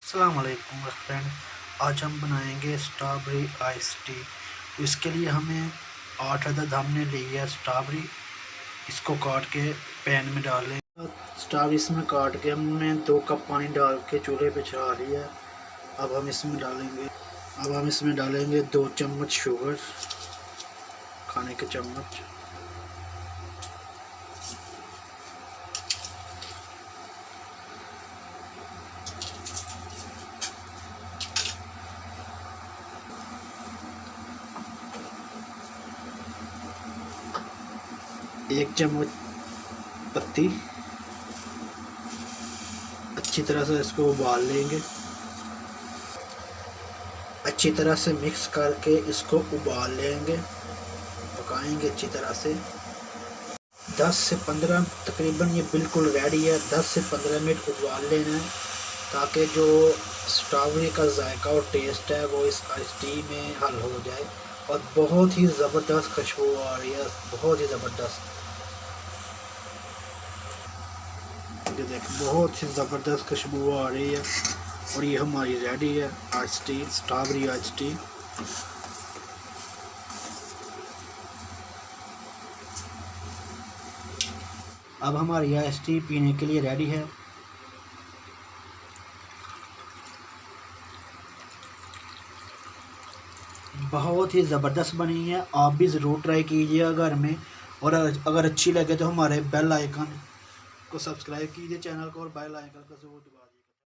अस्सलाम वालेकुम फ्रेंड। आज हम बनाएंगे स्ट्रॉबेरी आइस टी। तो इसके लिए हमें 8 अदद हमने ली है स्ट्रॉबेरी। इसको काट के पैन में डाल लें। स्ट्रॉबेरी इसमें काट के हमने 2 कप पानी डाल के चूल्हे पे चढ़ा लिया। अब हम इसमें डालेंगे 2 चम्मच शुगर, खाने के चम्मच। एक चम्मच पत्ती। अच्छी तरह से इसको उबाल लेंगे। अच्छी तरह से मिक्स करके इसको उबाल लेंगे, पकाएंगे अच्छी तरह से। 10 से 15 तकरीबन ये बिल्कुल रेडी है। 10 से 15 मिनट उबाल लेना है ताकि जो स्ट्रॉबेरी का जायका और टेस्ट है वो इस आइस टी में हल हो जाए। और बहुत ही ज़बरदस्त खुशबू आ रही है, बहुत ही ज़बरदस्त। ये देख, बहुत ही ज़बरदस्त खुशबू आ रही है और ये हमारी रेडी है ice tea, strawberry ice tea. अब हमारी आइस टी पीने के लिए रेडी है। बहुत ही ज़बरदस्त बनी है। आप भी ज़रूर ट्राई कीजिएगा घर में। और अगर अच्छी लगे तो हमारे बेल आइकन को सब्सक्राइब कीजिए चैनल को, और बेल आइकन को ज़रूर